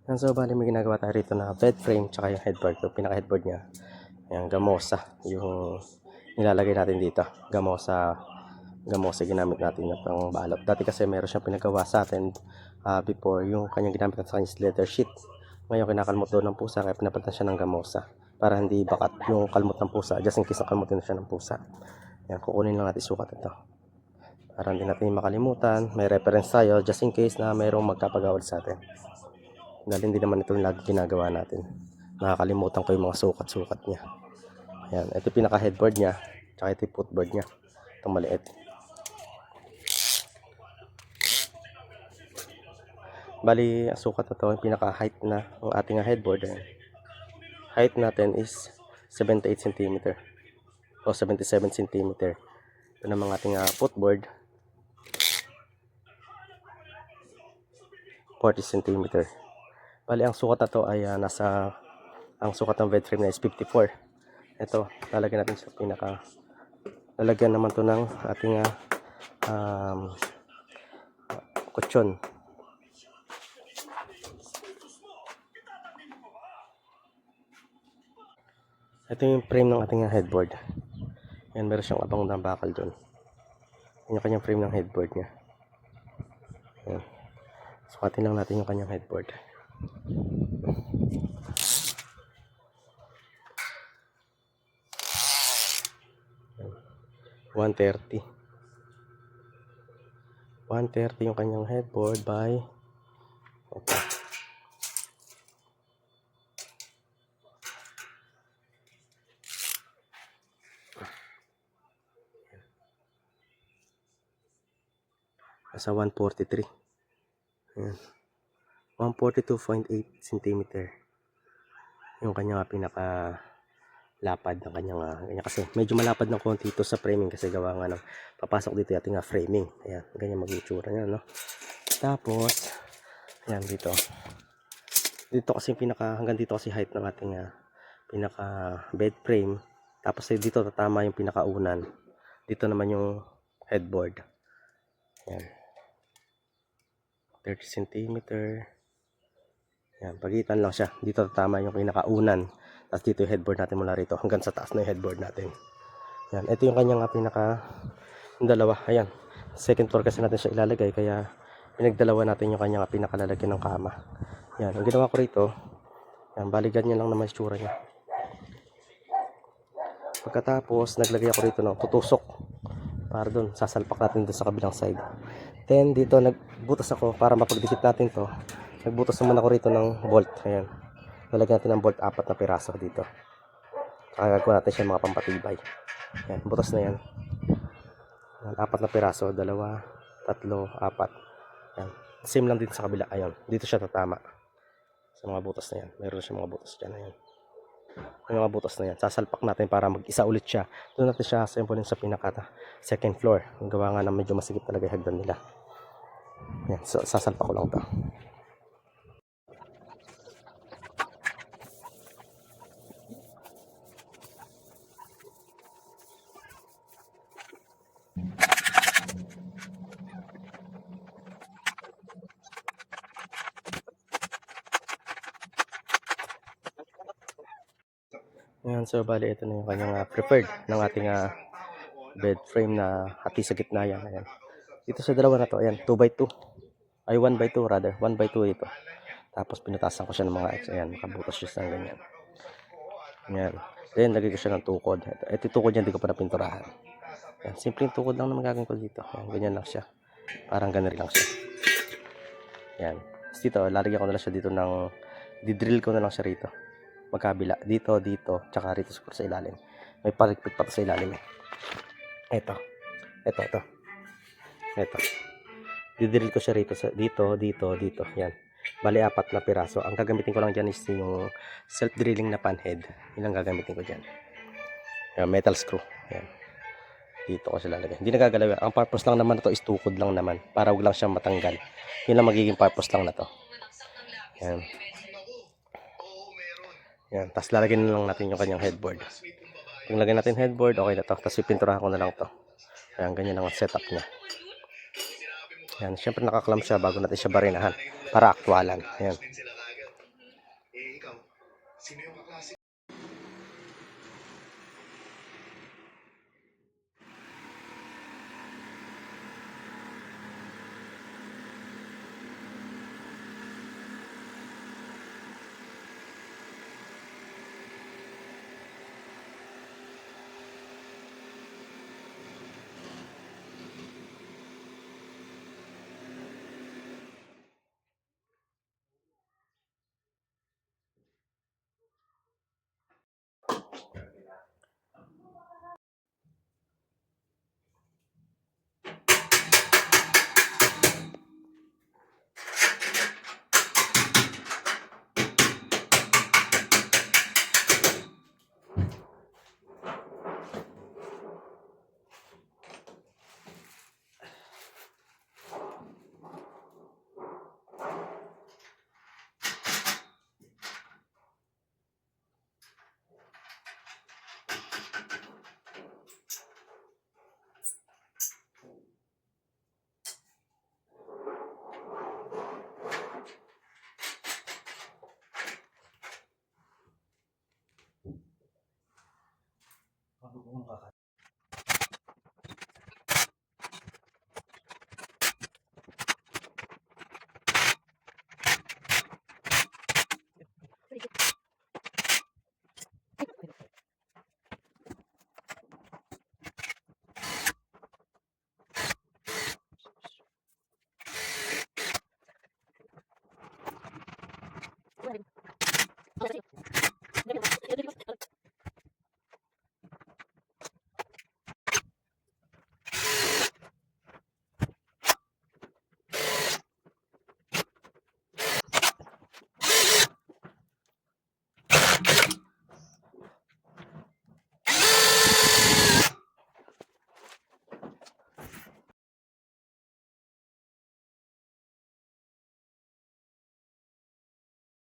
Yan, so bali may ginagawa tayo rito na bed frame tsaka yung headboard. Yung pinaka headboard niya, yung gamosa, yung nilalagay natin dito. Gamosa ginamit natin yung pang balot. Dati kasi meron siyang pinagawa sa atin before, yung kanyang ginamit natin sa kanyang leather sheet. Ngayon kinakalmot doon ng pusa, kaya pinapalitan siya ng gamosa para hindi bakat yung kalmot ng pusa, just in case na kalmutin na siya ng pusa. Yan, kukunin lang natin sukat ito para hindi natin makalimutan. May reference tayo just in case na mayroong magkapagawad sa atin. Dahil hindi naman ito lagi ginagawa natin. Nakakalimutan ko yung mga sukat-sukat niya. Ayan, ito yung pinaka headboard niya, tsaka ito yung footboard niya. Itong maliit. Bali, ang sukat na to, yung pinaka height na ng ating headboard. Ayan. Height natin is 78 cm o 77 cm. Ito naman ating footboard, 40 cm. Bali, ang sukat na to ay ang sukat ng bed frame na is 54. Ito, lalagyan natin sa pinaka, lalagyan naman to ng ating kutsyon. Ito yung frame ng ating headboard. Yan, meron siyang abang na bakal doon. Yan yung kanyang frame ng headboard niya. Yan. Sukatin lang natin yung kanyang headboard. Yan. 130 yung kanyang headboard by okay. Nasa 143. Yan. 142.8 cm yung kanyang pinaka lapad ng kanyang ganyan, kasi medyo malapad ng konti ito sa framing kasi gawa nga ng papasok dito yung ating framing. Ayan, ganyan mag-itsura niya, no? Tapos ayan, dito kasi pinaka, hanggang dito kasi height ng ating pinaka bed frame. Tapos dito tatama yung pinakaunan, dito naman yung headboard. Ayan, 30 cm. Yan, pagitan lang siya. Dito tatama yung pinakaunan. Tapos dito yung headboard natin mula rito hanggang sa taas na yung headboard natin. Yan, ito yung kanyang yung dalawa. Ayan, second floor kasi natin siya ilalagay, kaya pinagdalawa natin yung kanyang pinakalalagyan ng kama. Yan, ang ginawa ko rito, yan, bali ganyan lang naman itsura niya. Pagkatapos, naglagay ako rito ng tutusok para doon, sasalpak natin doon sa kabilang side. Then dito nagbutas ako para mapagdikit natin to. Nagbutas naman ako rito ng bolt. Ayan, lalagyan natin ng bolt 4 na piraso dito. Gagawin natin siya mga pampatibay. Ayan, butas na yan. Ayan, 4 na piraso, 2, 3, 4. Ayan, same lang dito sa kabila. Ayan, dito siya tatama sa mga butas na yan. Meron siya mga butas dyan. Ayan, yung mga butas na yan, sasalpak natin para mag-isa ulit siya. Doon natin siya assemble sa pinaka second floor. Ang gawa nga na medyo masigit talaga yung hagdan nila. Yan, so sasalpak ko lang to. Yan, so bali ito na yung kanyang preferred ng ating bed frame na hati sa gitna yan. Ayan. Dito sa dalawa na to, ayan, 2x2. Ay, 1x2 rather. 1x2 ito. Tapos pinutasan ko siya ng mga X. Ayan, nakabutas siya ng ganyan. Ayan. Then, lagay ko siya ng tukod. Ito tukod niya, hindi ko pa napinturahan. Ayan, simpleng tukod lang na magagawin ko dito. Ayan, ganyan lang siya. Parang ganun lang siya. Ayan. Tapos dito, lalagyan ko na lang siya dito ng, didrill ko na lang siya rito. Magkabila. Dito, tsaka rito sa ilalim. May palikpit pa sa ilalim. Ito. Didrill ko siya rito, dito. Yan. Bali 4 na piraso. Ang gagamitin ko lang dyan is yung self-drilling na panhead. Yun ang gagamitin ko dyan. Yan, metal screw. Yan. Dito ko siya lalagay. Hindi nagagalaw. Ang purpose lang naman na to is tukod lang naman. Para huwag lang siyang matanggal. Yun ang magiging purpose lang na to. Yan. Yan. Tapos lalagyan na lang natin yung kanyang headboard. Kung lagyan natin headboard, okay na to. Tapos ipinturahan ko na lang to. Ayan, ganyan ang setup niya. Yan, syempre nakaklam siya bago natin siya barinahan para aktualan. Ayan. Sino yung kaklase? Ano kung kakatawa?